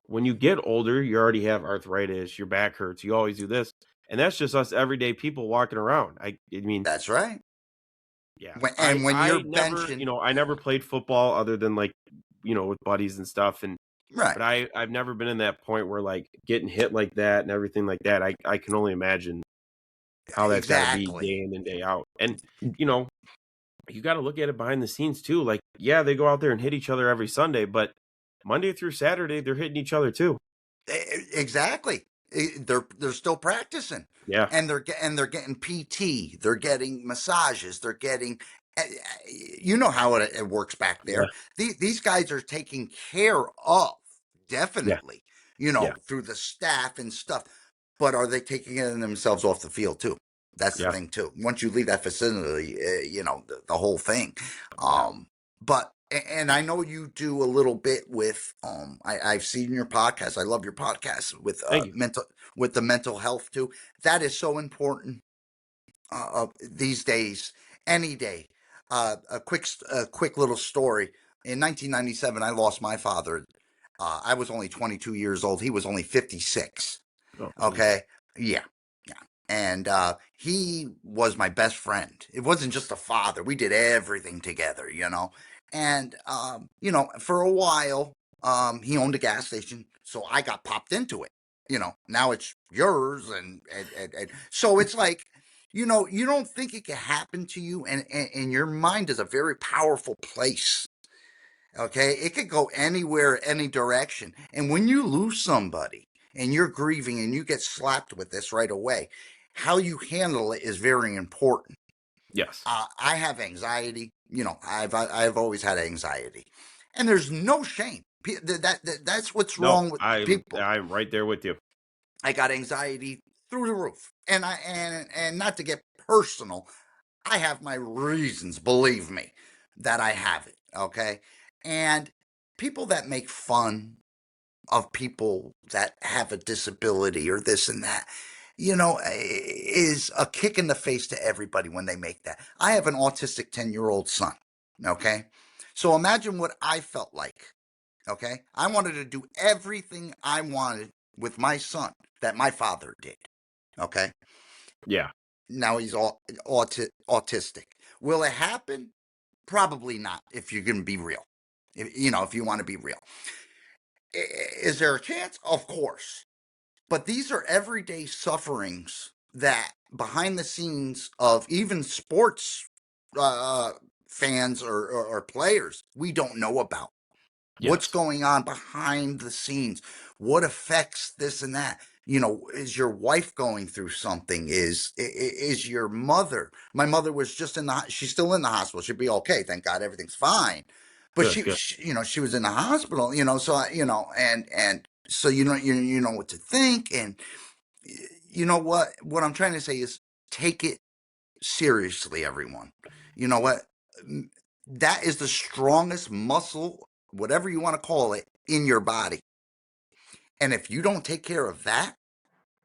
when you get older, you already have arthritis, your back hurts, you always do this. And that's just us everyday people walking around. I mean, That's right. yeah. And when you're I never, benching, I never played football other than like, with buddies and stuff. right, But I've never been in that point where like getting hit like that and everything like that. I can only imagine how that's got to be exactly. day in and day out. And you know, you got to look at it behind the scenes too. Like, yeah, they go out there and hit each other every Sunday, but Monday through Saturday they're hitting each other too. Exactly. They're still practicing, Yeah. and they're getting PT. They're getting massages. They're getting You know how it works back Yeah, there. These guys are taken care of, yeah, definitely, yeah, through the staff and stuff. But are they taking care of themselves off the field too? That's the yeah, thing too. Once you leave that facility, the whole thing. yeah. But and I know you do a little bit with I've seen your podcast. I love your podcast with Thank you. the mental health too. That is so important these days, any day. A quick little story. In 1997, I lost my father. I was only 22 years old. He was only 56. Oh, geez. Okay, yeah, yeah. And he was my best friend. It wasn't just a father. We did everything together, And for a while, he owned a gas station, so I got popped into it. Now it's yours, and so it's like, you don't think it could happen to you, and your mind is a very powerful place. Okay, it could go anywhere, any direction. And when you lose somebody and you're grieving and you get slapped with this right away, how you handle it is very important. Yes. I have anxiety. I've always had anxiety, and there's no shame. That's what's No, wrong with I'm people. I'm right there with you. I got anxiety through the roof, and not to get personal, I have my reasons, believe me, that I have it. Okay, and people that make fun of people that have a disability or this and that, is a kick in the face to everybody when they make that. I have an autistic 10-year-old son. Okay. So imagine what I felt like. Okay. I wanted to do everything I wanted with my son that my father did. Okay. Yeah, Now he's all autistic. Will it happen? Probably not if you're going to be real. If you want to be real. Is there a chance? Of course. But these are everyday sufferings that behind the scenes of even sports uh, fans or players we don't know about. What's yes, going on behind the scenes? What affects this and that? Is your wife going through something? Is your mother? My mother was just she's still in the hospital. She'll be okay. Thank God everything's fine. But good, she, good. she she was in the hospital, so and so you know what to think, and you know what I'm trying to say is take it seriously, everyone. You know what? That is the strongest muscle, whatever you want to call it, in your body. And if you don't take care of that,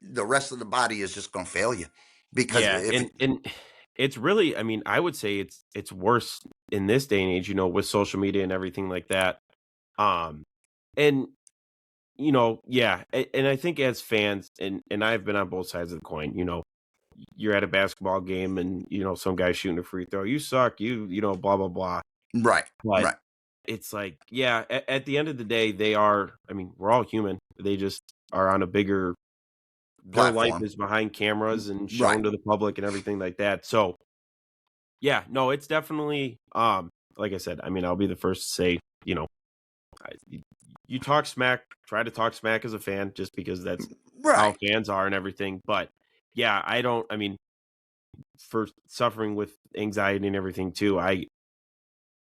the rest of the body is just going to fail you. Because Yeah, if it, and it's really, I mean, I would say it's worse in this day and age, with social media and everything like that. Um, and yeah, and I think as fans, and I've been on both sides of the coin. You're at a basketball game, and some guy shooting a free throw. You suck. Blah blah blah. right, But right, it's like, yeah, at the end of the day, they are. I mean, we're all human. They just are on a bigger. Their life platform, is behind cameras and right. shown to the public and everything like that. So yeah, no, it's definitely, like I said, I mean, I'll be the first to say, I, you talk smack, try to talk smack as a fan, just because that's how Right. fans are and everything. But yeah, I mean, for suffering with anxiety and everything too, I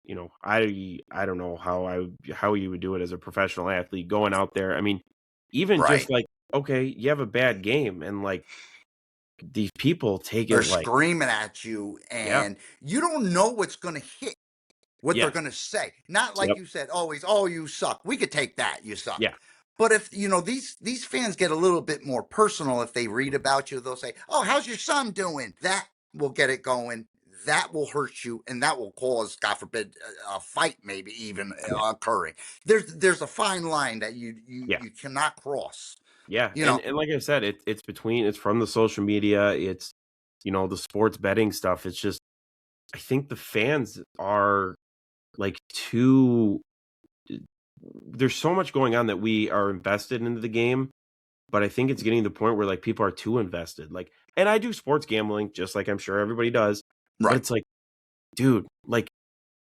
don't know how you would do it as a professional athlete going out there. I mean, even just Right. like, okay, you have a bad game, and like these people take They're it like, screaming at you, yeah, and you don't know what's going to hit, what they're yes, going to say. Not like yep, you said, always, oh, you suck. We could take that, you suck. yeah, But if these fans get a little bit more personal, if they read about you, they'll say, "Oh, how's your son doing?" That will get it going. That will hurt you, and that will cause, God forbid, a fight, maybe even yeah, occurring. There's a fine line that you yeah. you cannot cross. Yeah, You and know, and like I said, it's from the social media, it's, the sports betting stuff. It's just, I think the fans are, like, too there's so much going on that we are invested into the game, but I think it's getting to the point where, like, people are too invested, like, and I do sports gambling just like I'm sure everybody does, but right, it's like, dude, like,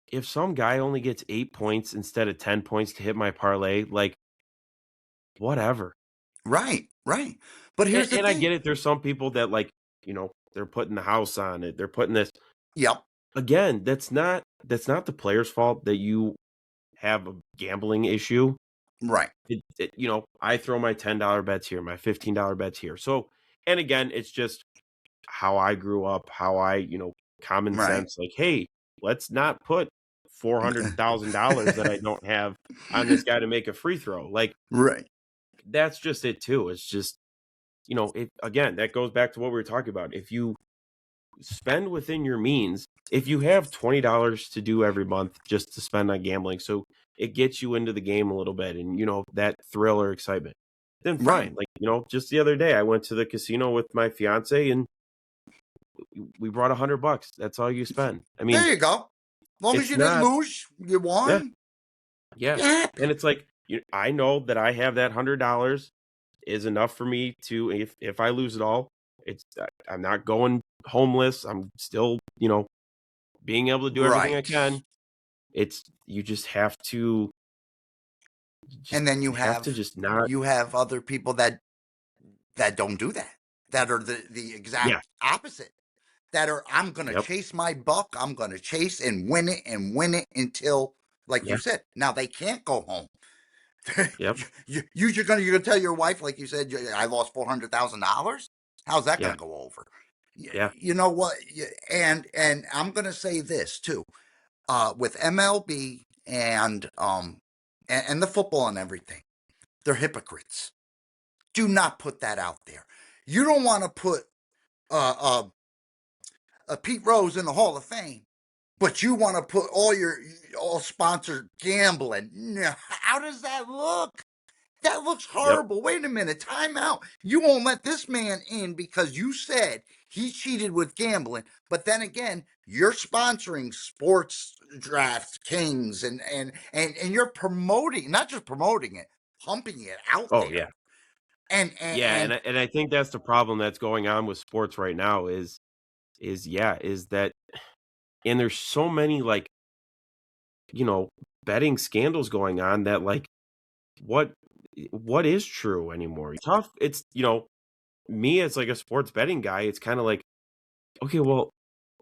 if some guy only gets 8 points instead of 10 points to hit my parlay, like, whatever. right, right. But And here's the and I thing. get it, there's some people that, like, they're putting the house on it, they're putting this, Yep. again, that's not the player's fault that you have a gambling issue. Right. I throw my $10 bets here, my $15 bets here. So, and again, it's just how I grew up, how common Right. sense, like, hey, let's not put $400,000 that I don't have on this guy to make a free throw. Like, Right. that's just it too. It's just, again, that goes back to what we were talking about. If you spend within your means, if you have $20 to do every month just to spend on gambling, so it gets you into the game a little bit and that thrill or excitement, then Right. fine. Like, just the other day I went to the casino with my fiance and we brought $100. That's all you spend. I mean, There you go. As long as it's you didn't not. lose, you Yeah, won. yeah. You're happy. And it's like, I know that I have that $100 is enough for me to, if I lose it all, I'm not going homeless. I'm still, being able to do everything I Right. can. It's you just have to just And then have to just not. you have other people that don't do that. That are the Yeah. exact opposite. That are, I'm gonna Yep. chase my buck. I'm gonna chase and win it until, like you Yeah. said, now they can't go home. Yep. You're gonna tell your wife, like you said, I lost $400,000. How's that Yeah. gonna go over? You, Yeah. you know what? And I'm gonna say this too. With MLB and the football and everything, they're hypocrites. Do not put that out there. You don't want to put uh, uh, Pete Rose in the Hall of Fame, but you want to put all sponsored gambling. No, how does that look? That looks Yep. horrible. Wait a minute, time out. You won't let this man in because you said he cheated with gambling. But then again, you're sponsoring sports draft kings and you're promoting, not just promoting it, pumping it out Oh, there. yeah. And Yeah, and I think that's the problem that's going on with sports right now is that, and there's so many, like, you know, betting scandals going on that, like, what what is true anymore? Tough. It's, me as, like, a sports betting guy, it's kinda like, okay, well,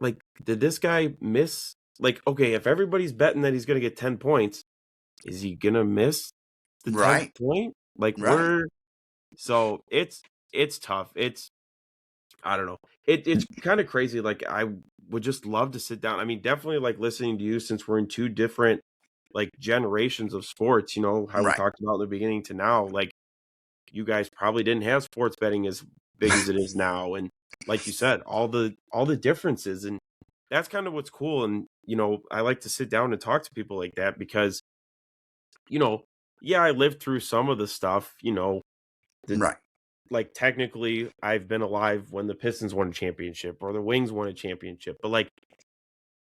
like, did this guy miss, like, okay, if everybody's betting that he's gonna get 10 points, is he gonna miss the 10th right, point? Like, right, so it's tough. I don't know. It's kinda crazy. Like, I would just love to sit down. I mean, definitely, like, listening to you since we're in 2 different, like, generations of sports, how we right. talked about in the beginning to now, like, you guys probably didn't have sports betting as big as it is now, and like you said, all the differences, and that's kind of what's cool, and, I like to sit down and talk to people like that because, you know, yeah, I lived through some of the stuff, the Right. like, technically, I've been alive when the Pistons won a championship or the Wings won a championship, but, like,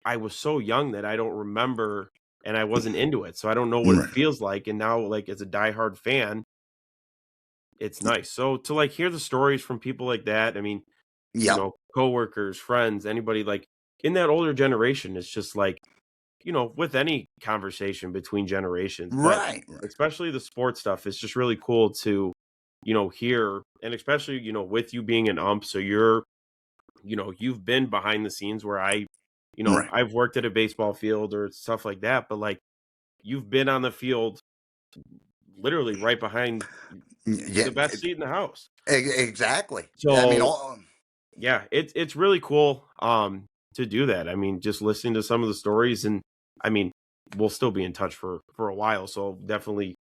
I was so young that I don't remember and I wasn't into it, so I don't know what it Right. feels like, and now, like, as a diehard fan, it's nice. So to, like, hear the stories from people like that, I mean, Yep. coworkers, friends, anybody, like, in that older generation, it's just like, with any conversation between generations, but Right. Right. especially the sports stuff, it's just really cool to, hear, and especially, with you being an ump, so you've been behind the scenes where Right. I've worked at a baseball field or stuff like that, but, like, you've been on the field literally right behind Yeah. the best seat in the house. Exactly. I mean, So, all. yeah, it's really cool, to do that. I mean, just listening to some of the stories, and I mean, we'll still be in touch for a while, so definitely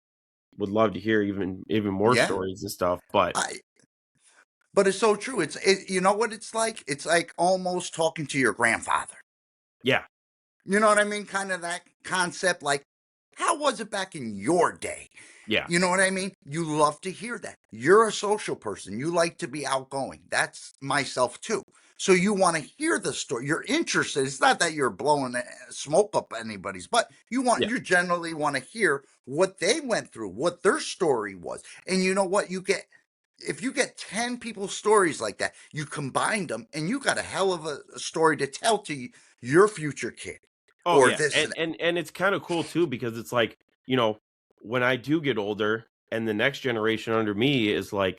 would love to hear even more Yeah. stories and stuff, but I. But it's so true. You know what it's like? It's like almost talking to your grandfather. yeah, You know what I mean? Kind of that concept. Like, how was it back in your day? yeah, You know what I mean? You love to hear that. You're a social person. You like to be outgoing. That's myself too. So you want to hear the story. You're interested. It's not that you're blowing smoke up anybody's, but yeah, you generally want to hear what they went through, what their story was. And you know what? If you get 10 people's stories like that, you combine them and you got a hell of a story to tell to your future kid oh, or yeah, this and and and and it's kinda cool too because it's like, when I do get older and the next generation under me is like,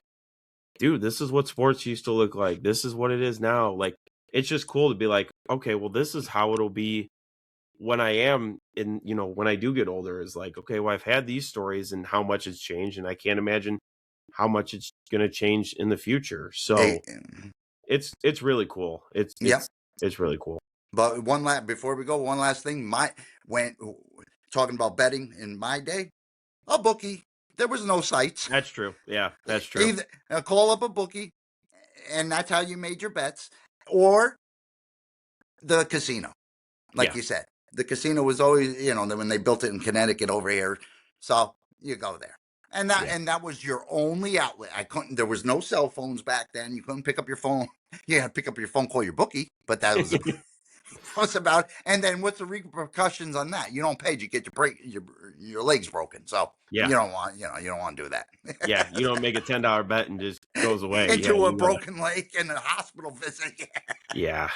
"Dude, this is what sports used to look like. This is what it is now." Like, it's just cool to be like, okay, well, this is how it'll be when I am in, when I do get older, is like, okay, well, I've had these stories and how much it's changed, and I can't imagine how much it's going to change in the future. Eh, So it's really cool. yeah. It's really cool. But before we go, one last thing. When talking about betting in my day, a bookie. There was no sites. That's true. Yeah, that's true. Either call up a bookie, and that's how you made your bets, or the casino. Like Yeah, you said, the casino was always, when they built it in Connecticut over here. So you go there. And that yeah, and that was your only outlet. I couldn't there was no cell phones back then. You couldn't pick up your phone. You had to pick up your phone, call your bookie, but that was was about. And then what's the repercussions on that? You don't pay, you get your legs broken. So yeah, you don't want to do that. yeah. You don't make a $10 bet and just goes away. Yeah, Into a you gotta. broken leg and a hospital visit. Yeah,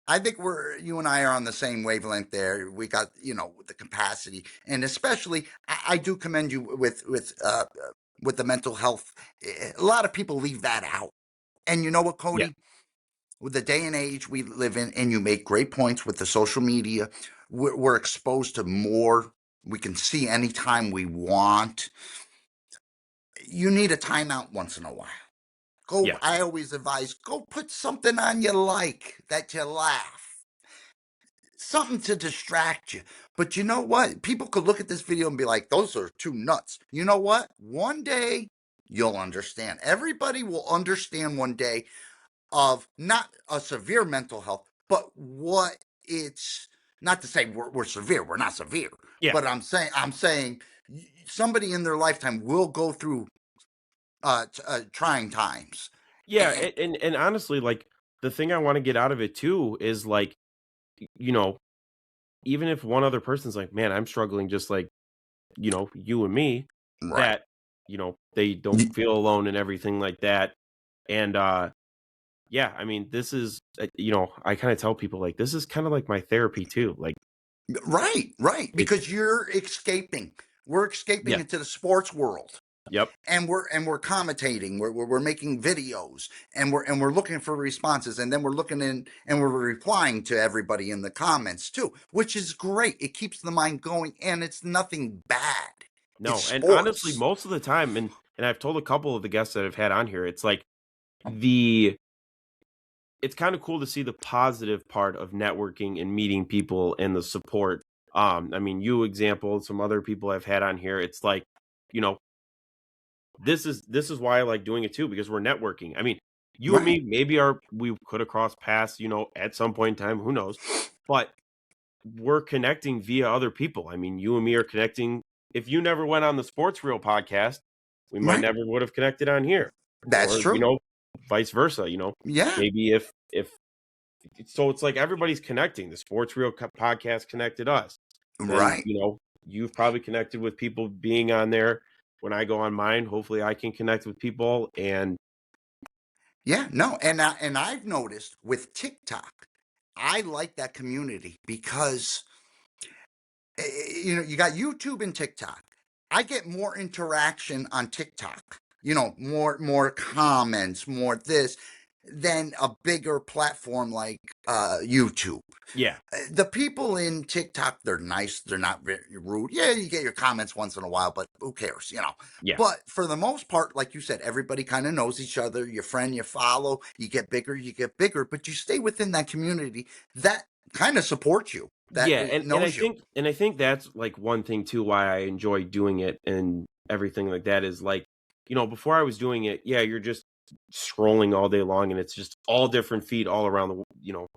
I think you and I are on the same wavelength there. We got, the capacity, and especially, I do commend you with the mental health. A lot of people leave that out, and you know what, yeah, Cody? With the day and age we live in, and you make great points with the social media, we're exposed to more. We can see anytime we want. You need a timeout once in a while. yeah, I always advise, go put something on you like that you laugh, something to distract you. But you know what? People could look at this video and be like, those are two nuts. You know what? One day you'll understand. Everybody will understand one day of not a severe mental health, but what it's not to say we're severe. We're not severe, yeah, but I'm saying somebody in their lifetime will go through trying times. yeah. And, And honestly, like, the thing I want to get out of it too is like, you know, even if one other person's like, man, I'm struggling, just like, you and me, right. that, they don't feel alone and everything like that. And yeah, I mean, this is, I kind of tell people like, this is kind of like my therapy too. Like, Right, right. it, Because you're escaping. We're escaping yeah, into the sports world, yep, and we're commentating. We're making videos, and we're looking for responses, and then we're looking in and we're replying to everybody in the comments too, which is great. It keeps the mind going, and it's nothing bad. It's no. And honestly, sports. most of the time, and I've told a couple of the guests that I've had on here, it's like the, it's kind of cool to see the positive part of networking and meeting people and the support. I mean, you example, some other people I've had on here, it's like, you know, this is why I like doing it too, because we're networking. I mean, you and Right, me, maybe we could have crossed paths, at some point in time, who knows? But we're connecting via other people. I mean, you and me are connecting. If you never went on the Sports Reel podcast, we might right. never would have connected on here. That's Or, true. vice versa, Yeah, maybe if so it's like everybody's connecting. The Sports Reel podcast connected us. Then, right. you've probably connected with people being on there. When I go on mine, hopefully I can connect with people. And Yeah, no, and I've noticed with TikTok, I like that community because you got YouTube and TikTok. I get more interaction on TikTok. More comments, more this than a bigger platform like YouTube. yeah, The people in TikTok, they're nice. They're not very rude. Yeah, you get your comments once in a while, but who cares? yeah, But for the most part, like you said, everybody kind of knows each other. Your friend, you follow. You get bigger, but you stay within that community that kind of supports you, that yeah. And I knows you. think that's like one thing too why I enjoy doing it and everything like that is like, before I was doing it, yeah, you're just scrolling all day long and it's just all different feed all around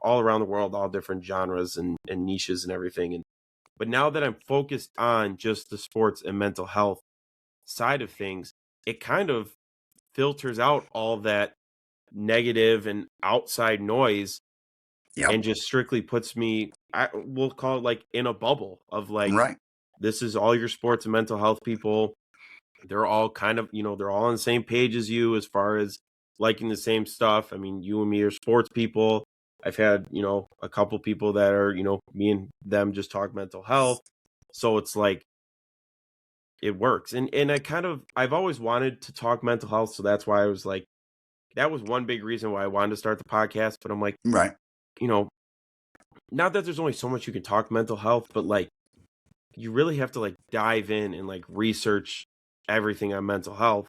all around the world, all different genres and niches and everything. And but now that I'm focused on just the sports and mental health side of things, it kind of filters out all that negative and outside noise Yep. and just strictly puts me, we'll call it like in a bubble of like, Right. this is all your sports and mental health people. They're all kind of, they're all on the same page as you as far as liking the same stuff. I mean, you and me are sports people. I've had, a couple people that are, me and them just talk mental health. So it's like it works. And I've always wanted to talk mental health. So that's why I was like, that was one big reason why I wanted to start the podcast. But I'm like, Right. you know, not that there's only so much you can talk mental health, but like you really have to like dive in and like research everything on mental health.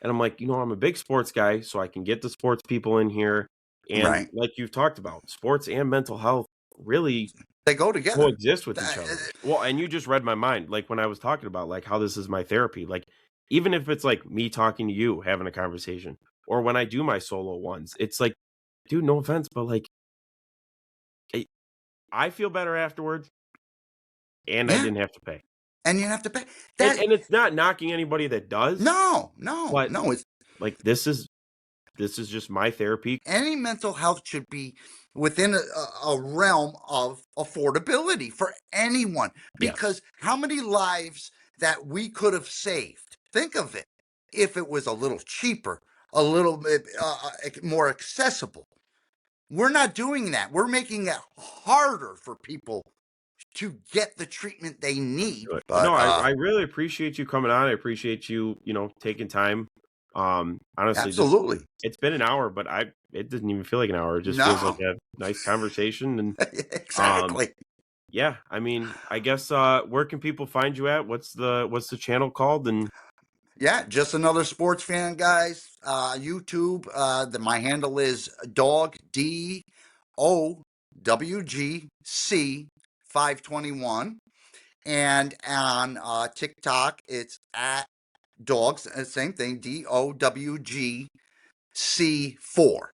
And I'm like, I'm a big sports guy, so I can get the sports people in here. And Right. like you've talked about, sports and mental health really They go together. coexist with each That- other. Well, and you just read my mind, like when I was talking about like how this is my therapy. Like even if it's like me talking to you, having a conversation, or when I do my solo ones, it's like, dude, no offense, but like I I feel better afterwards, and I Yeah, didn't have to pay. and you have to pay And that. and it's not knocking anybody that does, No, no, but no. It's like this is just my therapy. any mental health should be within a realm of affordability for anyone. Yes, Because how many lives that we could have saved? Think of it if it was a little cheaper, a little bit more accessible. We're not doing that. We're making it harder for people to get the treatment they need. do it. But no, But I really appreciate you coming on. I appreciate you, taking time. Honestly, absolutely. it's been an hour, but it doesn't even feel like an hour. It just feels like No, a nice conversation. And um, exactly. yeah, I mean, I guess where can people find you at? What's the channel called? And Yeah, just another sports fan, guys. YouTube. My handle is dog DOWGC 521, and on TikTok it's at dogs. Same thing. DOWGC 4.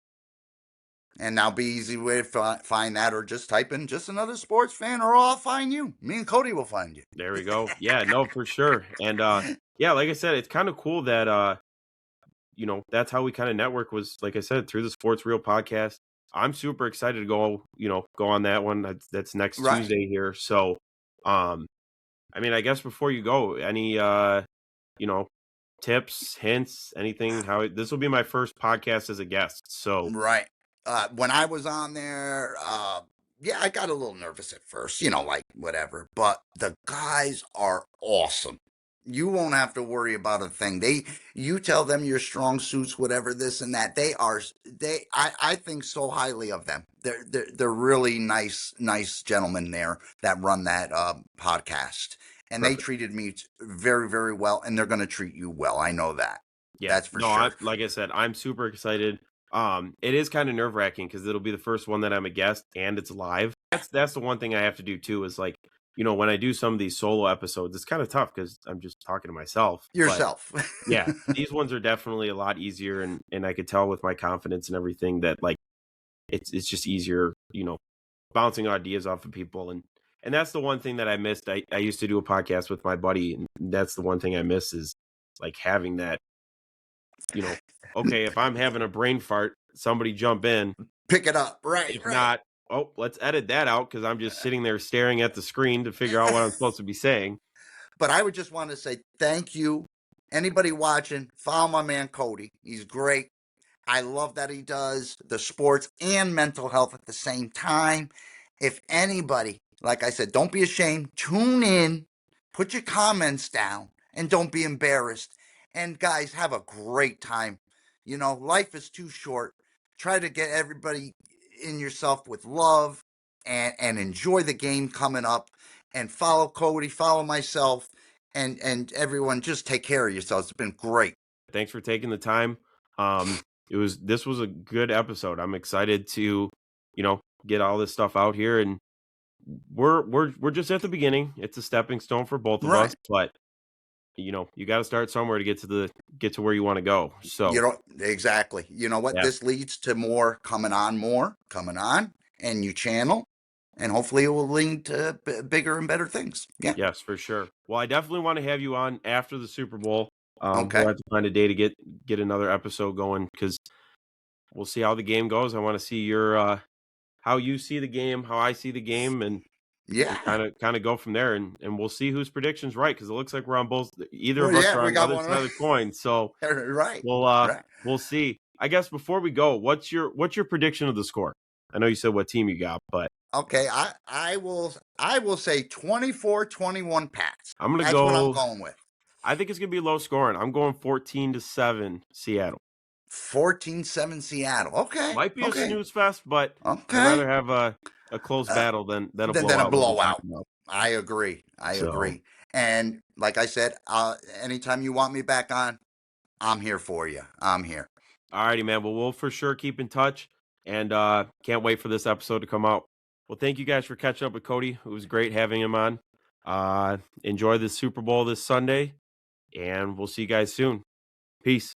And now be easy way to find that, or just type in just another sports fan, or I'll find you. Me and Cody will find you. there we go. Yeah, no, for sure. And yeah, like I said, it's kind of cool that that's how we kind of network was, like I said, through the Sports Real podcast. I'm super excited to go on that one. That's next Right. Tuesday here. So, um, I mean, I guess before you go, any you know, tips, hints, anything? This will be my first podcast as a guest. So, Right. When I was on there, yeah, I got a little nervous at first, like whatever, but the guys are awesome. You won't have to worry about a thing. You tell them your strong suits, whatever, this and that. I think so highly of them. They're really nice gentlemen there that run that podcast, and they perfect. treated me very, very well, and they're going to treat you well. I know that. Yeah. That's for No, I sure. like I said, I'm super excited. It is kind of nerve-wracking because it'll be the first one that I'm a guest and it's live. That's the one thing I have to do too is like, when I do some of these solo episodes, it's kind of tough because I'm just talking to myself. But Yourself. yeah, these ones are definitely a lot easier, and I could tell with my confidence and everything that like it's just easier, bouncing ideas off of people. And that's the one thing that I missed. I used to do a podcast with my buddy, and that's the one thing I miss is like having that, you know, okay, if I'm having a brain fart, somebody jump in. Pick it up. Right, If right. not, oh, let's edit that out because I'm just sitting there staring at the screen to figure out what I'm supposed to be saying. But I would just want to say thank you. Anybody watching, follow my man Cody. He's great. I love that he does the sports and mental health at the same time. If anybody, like I said, don't be ashamed. Tune in, put your comments down, and don't be embarrassed. And guys, have a great time. Life is too short. Try to get everybody in yourself with love, and enjoy the game coming up. And follow Cody, follow myself, and everyone. Just take care of yourselves. It's been great. Thanks for taking the time. This was a good episode. I'm excited to, get all this stuff out here, and we're just at the beginning. It's a stepping stone for both of us, Right. but you got to start somewhere to get to where you want to go. So, Exactly. You know what? yeah, This leads to more coming on, and you channel, and hopefully it will lead to bigger and better things. Yeah. yes, for sure. Well, I definitely want to have you on after the Super Bowl. We'll Okay. have to find a day to get another episode going because we'll see how the game goes. I want to see your how you see the game, how I see the game, and Yeah. kind of go from there, and we'll see whose prediction's right because it looks like we're on both. Either Well, of us yeah, are we on the got other one. side of the coin. So Right. we'll Right. we'll see. I guess before we go, what's your prediction of the score? I know you said what team you got, but Okay. I will say 24-21 Pats. I'm gonna That's what I'm go. going with. I think it's gonna be low scoring. I'm going 14-7 Seattle. 14-7 Seattle. Okay. Might be a Okay. snooze fest, but I'd Okay. rather have a close Uh, battle than a than a blowout like we're blowout. talking about. I agree. I So, agree. And like I said, anytime you want me back on, I'm here for you. I'm here. alrighty, man. Well, we'll for sure keep in touch, and can't wait for this episode to come out. Well, thank you guys for catching up with Cody. It was great having him on. Enjoy the Super Bowl this Sunday, and we'll see you guys soon. Peace.